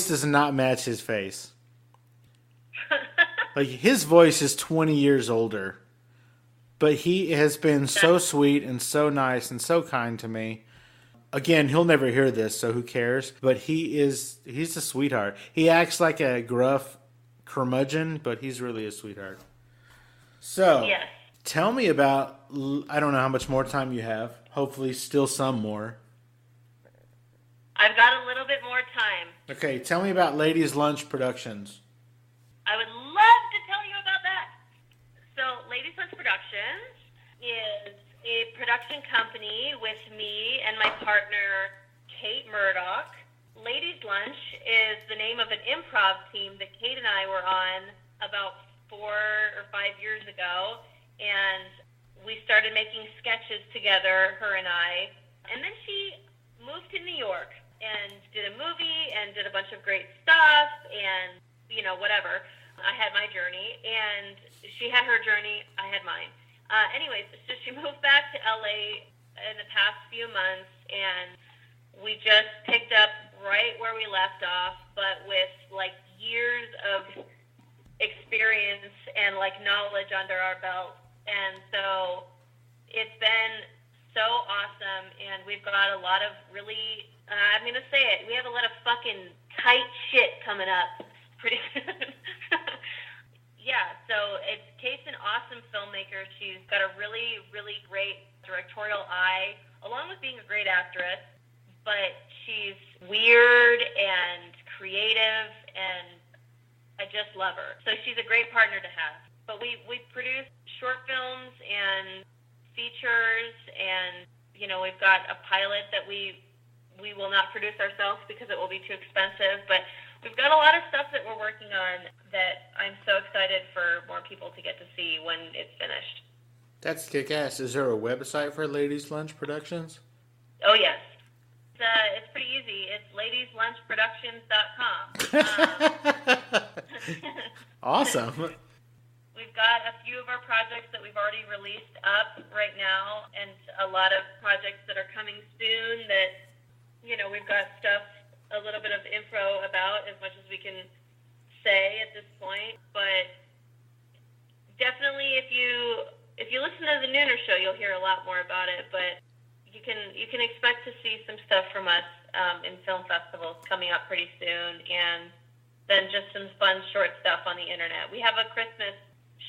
does not match his face. Like his voice is 20 years older. But he has been so sweet and so nice and so kind to me. Again, he'll never hear this, so who cares? But he's a sweetheart. He acts like a gruff curmudgeon, but he's really a sweetheart. So, yes. Tell me about, I don't know how much more time you have. Hopefully still some more. I've got a little bit more time. Okay, tell me about Ladies Lunch Productions. I would love to tell you about that. So, Ladies Lunch Productions is a production company with me and my partner, Kate Murdoch. Ladies Lunch is the name of an improv team that Kate and I were on about 4 or 5 years ago. And we started making sketches together, her and I. And then she moved to New York and did a movie and did a bunch of great stuff and, you know, whatever. I had my journey, and she had her journey, I had mine. Anyways, so she moved back to LA in the past few months, and we just picked up right where we left off, but with, like, years of experience and, like, knowledge under our belt. And so it's been so awesome, and we've got a lot of really, I'm going to say it, we have a lot of fucking tight shit coming up pretty soon. Yeah, so Kate's an awesome filmmaker. She's got a really, really great directorial eye, along with being a great actress, but she's weird and creative, and I just love her. So she's a great partner to have. But we produce short films and features, and, you know, we've got a pilot that we will not produce ourselves because it will be too expensive, but we've got a lot of stuff that we're working on that I'm so excited for more people to get to see when it's finished. That's kick-ass. Is there a website for Ladies Lunch Productions? Oh, yes. It's pretty easy. It's ladieslunchproductions.com. Awesome. We've got a few of our projects that we've already released up right now, and a lot of projects that are coming soon that, you know, we've got stuff, a little bit of info about, as much as we can say at this point. But definitely if you listen to the Nooner Show, you'll hear a lot more about it. But you can expect to see some stuff from us in film festivals coming up pretty soon, and then just some fun short stuff on the internet. We have a Christmas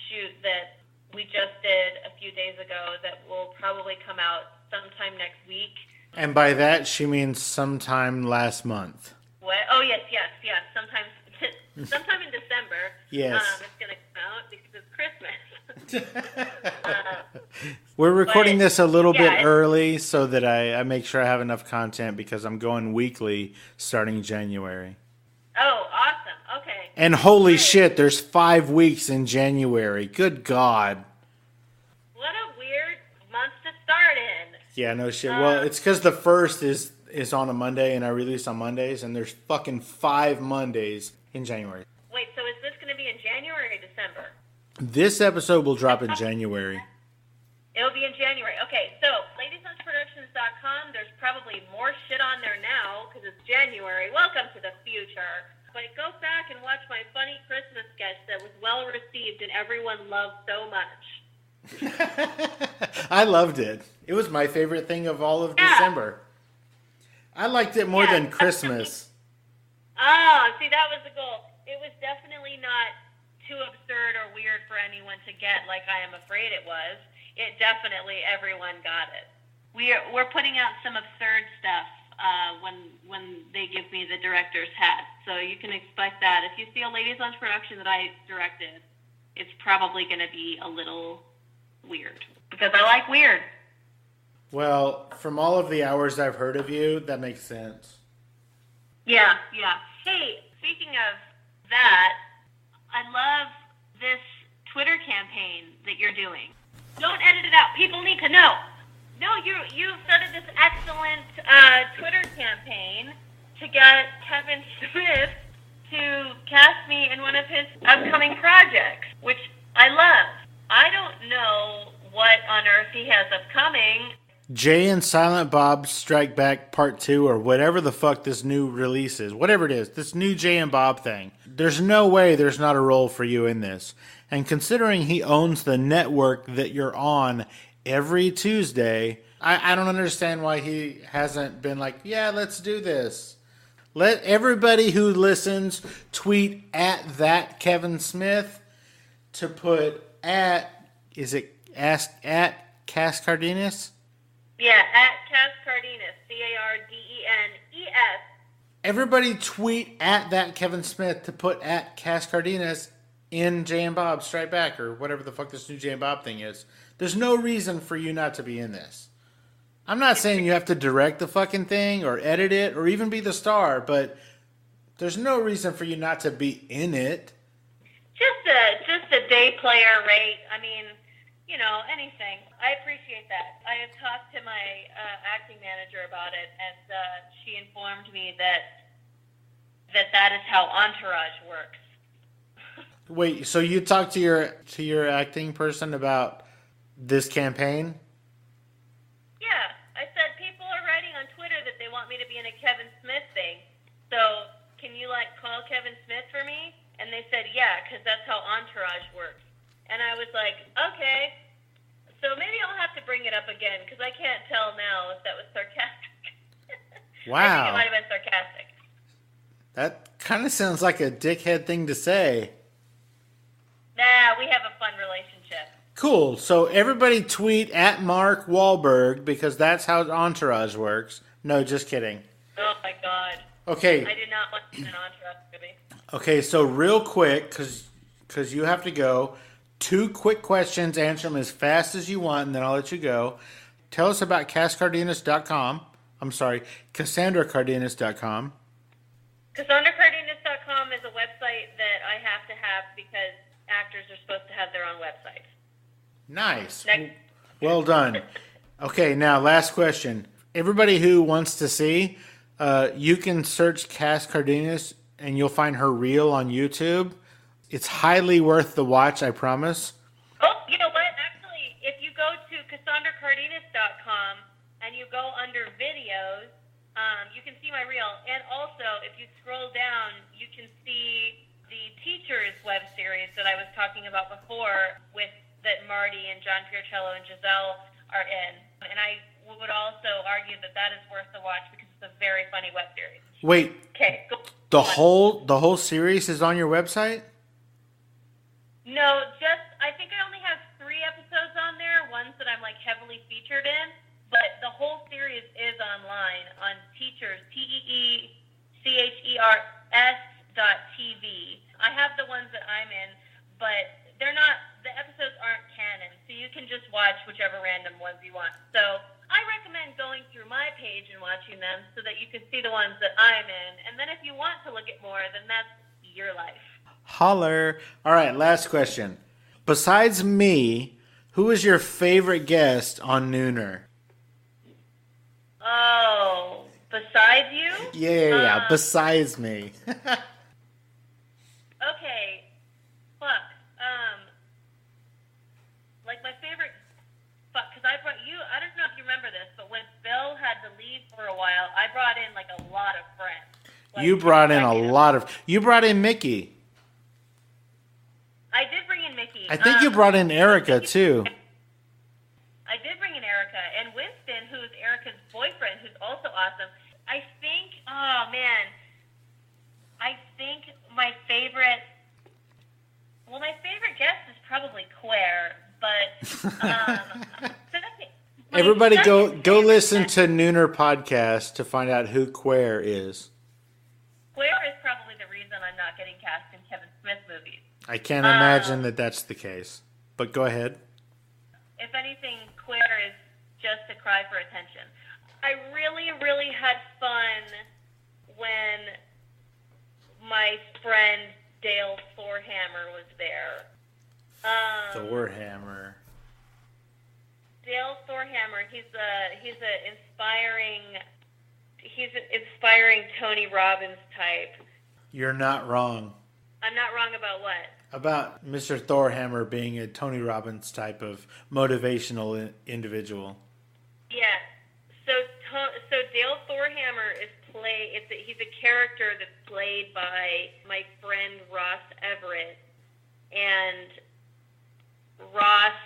shoot that we just did a few days ago that will probably come out sometime next week. And by that, she means sometime last month. What? Oh, yes. Sometime in December. Yes. It's going to come out because it's Christmas. We're recording this a little bit it's- early so that I make sure I have enough content because I'm going weekly starting January. Oh, awesome. Okay. And holy Great. shit, there's 5 weeks in January. Good God. What a weird month to start in. Yeah, no shit. Well, it's because the first is on a Monday and I release on Mondays, and there's fucking 5 Mondays in January. Wait, so is this going to be in January or December? This episode will drop in January. It'll be in January. Okay, so ladieslunchproductions.com, there's probably more shit on there now because it's January. Welcome to the future. But go back and watch my funny Christmas sketch that was well received and everyone loved so much. I loved it. It was my favorite thing of all of Yeah. December. I liked it more than Christmas. Oh, see, that was the goal. It was definitely not too absurd or weird for anyone to get like I am afraid it was. It definitely, everyone got it. We're putting out some absurd stuff when they give me the director's hat. So you can expect that. If you see a Ladies Lunch production that I directed, it's probably going to be a little weird. Because I like weird. Well, from all of the hours I've heard of you, that makes sense. Yeah. Hey, speaking of that, I love this Twitter campaign that you're doing. Don't edit it out. People need to know. No, you started this excellent Twitter campaign to get Kevin Smith to cast me in one of his upcoming projects, which I love. I don't know what on earth he has upcoming. Jay and Silent Bob Strike Back Part 2 or whatever the fuck this new release is. Whatever it is. This new Jay and Bob thing. There's no way there's not a role for you in this. And considering he owns the network that you're on every Tuesday, I don't understand why he hasn't been like, yeah, let's do this. Let everybody who listens tweet at that Kevin Smith to put at, is it ask at Cass Cardenes? Yeah, at Cass Cardenes, Cardenes. Everybody tweet at that Kevin Smith to put at Cass Cardenes in Jay and Bob Strike Back or whatever the fuck this new Jay and Bob thing is. There's no reason for you not to be in this. I'm not saying you have to direct the fucking thing or edit it or even be the star, but there's no reason for you not to be in it. Just a day player rate. I mean, you know, anything. I appreciate that. I have talked to my acting manager about it, and she informed me that is how Entourage works. Wait, so you talked to your acting person about this campaign? Yeah, I said people are writing on Twitter that they want me to be in a Kevin Smith thing. So can you call Kevin Smith for me? And they said, yeah, because that's how Entourage works. And I was like, okay. So maybe I'll have to bring it up again because I can't tell now if that was sarcastic. Wow. I think it might have been sarcastic. That kind of sounds like a dickhead thing to say. Nah, we have a fun relationship. Cool. So everybody tweet at Mark Wahlberg because that's how Entourage works. No, just kidding. Oh, my God. Okay. I did not want to see an Entourage movie. Okay, so real quick, because you have to go, 2 quick questions, answer them as fast as you want, and then I'll let you go. Tell us about CassandraCardenes.com. I'm sorry, CassandraCardenes.com. CassandraCardenes.com is a website that I have to have because actors are supposed to have their own websites. Nice. Next. Well done. Okay, now last question. Everybody who wants to see, you can search Cass Cardenes and you'll find her reel on YouTube. It's highly worth the watch, I promise. Oh, you know what? Actually, if you go to CassandraCardenes.com and you go under videos, you can see my reel. And also, if you scroll down, you can see the Teachers web series that I was talking about before that Marty and John Piercello and Giselle are in. And I would also argue that that is worth the watch because it's a very funny web series. Wait, Okay, go the on. whole series is on your website? No, I think I only have 3 episodes on there, ones that I'm like heavily featured in, but the whole series is online on Teachers, TEECHERS.TV. I have the ones that I'm in, but the episodes aren't canon, so you can just watch whichever random ones you want. So I recommend going through my page and watching them so that you can see the ones that I'm in, and then if you want to look at more, then that's your life. Holler. All right, last question. Besides me, who is your favorite guest on Nooner? Oh, besides you? Yeah, besides me. Okay, fuck. Like my favorite, because I brought you, I don't know if you remember this, but when Bill had to leave for a while, I brought in like a lot of friends. Like, You brought in Mickey. I did bring in Mickey. I think you brought in Erica, too. I did bring in Erica, and Winston, who's Erica's boyfriend, who's also awesome. I think my favorite guest is probably Quare, but Everybody go listen to Nooner Podcast to find out who Quare is. Quare is probably the reason I'm not getting cast in Kevin Smith movies. I can't imagine that that's the case. But go ahead. If anything, Quare is just a cry for attention. I really, really had fun when my friend Dale Thorhammer was there. Thorhammer. Dale Thorhammer, he's an inspiring Tony Robbins type. You're not wrong. I'm not wrong about what? About Mr. Thorhammer being a Tony Robbins type of motivational individual. Yeah. So Dale Thorhammer he's a character that's played by my friend Ross Everett, and Ross,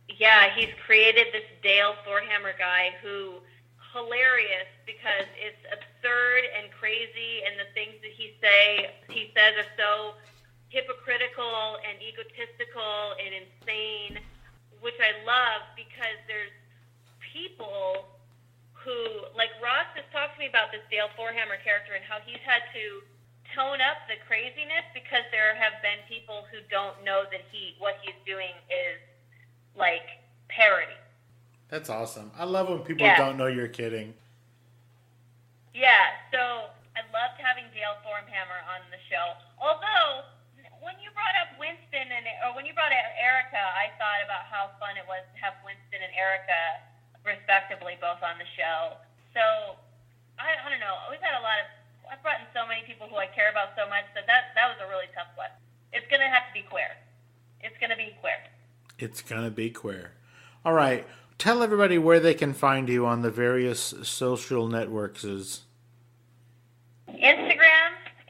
he's created this Dale Thorhammer guy who hilarious because it's absurd and crazy, and the things that he says are so hypocritical and egotistical and insane, which I love because there's people who, like Ross has talked to me about this Dale Thorhammer character and how he's had to tone up the craziness because there have been people who don't know that what he's doing is like parody. That's awesome. I love when people don't know you're kidding. Yeah, so I loved having Dale Thorhammer on the show. Although, when you brought up Winston when you brought up Erica, I thought about how fun it was to have Winston and Erica, respectively, both on the show. So, I don't know. I've brought in so many people who I care about so much that was a really tough one. It's going to have to be Quare. It's going to be Quare. It's going to be Quare. All right. Tell everybody where they can find you on the various social networks. Instagram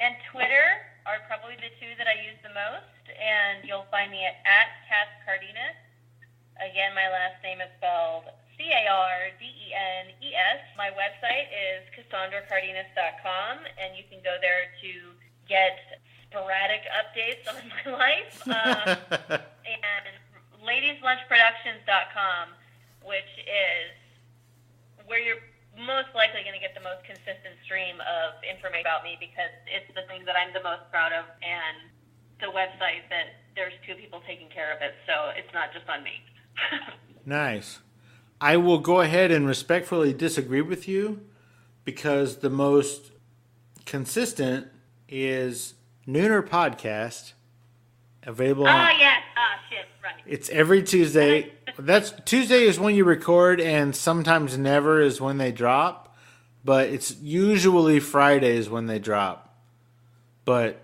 and Twitter are probably the two that I use the most, and you'll find me at Cass Cardenes. Again, my last name is spelled Cardenes. My website is CassandraCardenes.com, and you can go there to get sporadic updates on my life. And LadiesLunchProductions.com, which is where you're most likely going to get the most consistent stream of information about me because it's the thing that I'm the most proud of and the website that there's 2 people taking care of it, so it's not just on me. Nice. I will go ahead and respectfully disagree with you because the most consistent is Nooner Podcast, available on... yes. Shit, right. It's every Tuesday. Tuesday is when you record, and sometimes never is when they drop. But it's usually Fridays when they drop. But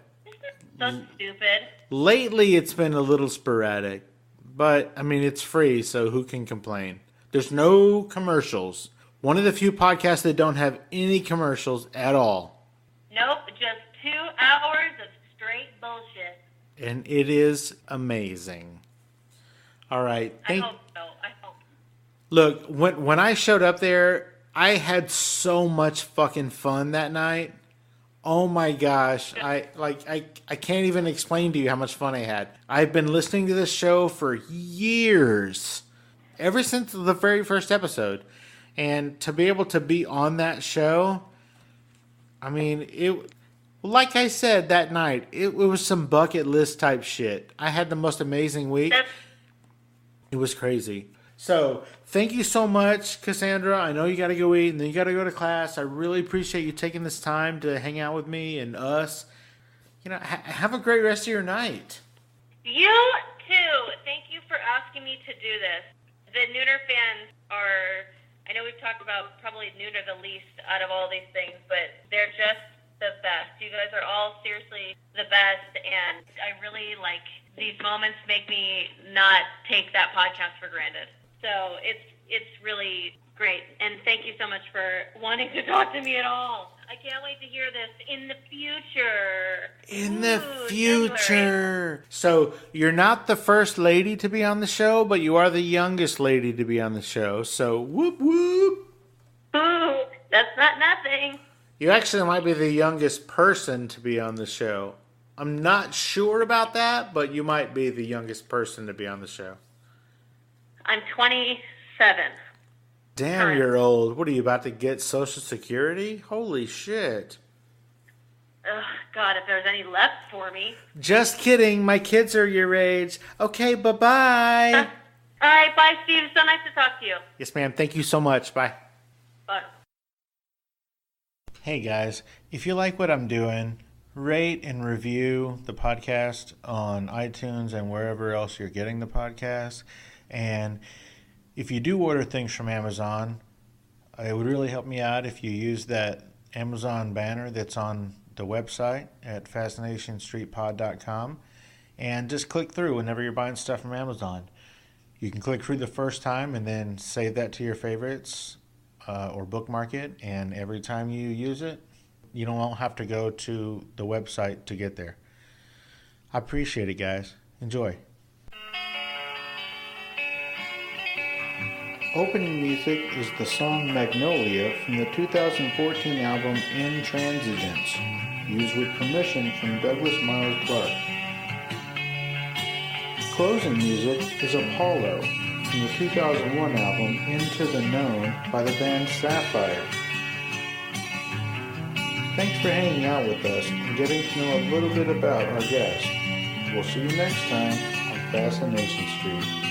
So stupid. Lately, it's been a little sporadic. But, I mean, it's free, so who can complain? There's no commercials. One of the few podcasts that don't have any commercials at all. Nope, just 2 hours of straight bullshit. And it is amazing. All right. I hope so. Look, when I showed up there, I had so much fucking fun that night. Oh my gosh, I can't even explain to you how much fun I had. I've been listening to this show for years, ever since the very first episode, and to be able to be on that show, I mean, it. Like I said that night, it was some bucket list type shit. I had the most amazing week. It was crazy. So, thank you so much, Cassandra. I know you got to go eat and then you got to go to class. I really appreciate you taking this time to hang out with me and us. You know, have a great rest of your night. You too. Thank you for asking me to do this. The Nooner fans are, I know we've talked about probably Nooner the least out of all these things, but they're just the best. You guys are all seriously the best, and I really like these moments make me not take that podcast for granted. So it's really great, and thank you so much for wanting to talk to me at all. I can't wait to hear this in the future. In the future. So you're not the first lady to be on the show, but you are the youngest lady to be on the show. So whoop whoop. Ooh, that's not nothing. You actually might be the youngest person to be on the show. I'm not sure about that, but you might be the youngest person to be on the show. I'm 27. Damn, you're old. What are you about to get Social Security? Holy shit. Ugh, God, if there's any left for me. Just kidding. My kids are your age. Okay, bye-bye. All right, bye, Steve. So nice to talk to you. Yes, ma'am. Thank you so much. Bye. Bye. Hey, guys. If you like what I'm doing, rate and review the podcast on iTunes and wherever else you're getting the podcast. And if you do order things from Amazon, it would really help me out if you use that Amazon banner that's on the website at fascinationstreetpod.com and just click through whenever you're buying stuff from Amazon. You can click through the first time and then save that to your favorites or bookmark it, and every time you use it, you don't have to go to the website to get there. I appreciate it, guys. Enjoy. Opening music is the song Magnolia from the 2014 album Intransigence, used with permission from Douglas Miles Clark. Closing music is Apollo from the 2001 album Into the Known by the band Sapphire. Thanks for hanging out with us and getting to know a little bit about our guest. We'll see you next time on Fascination Street.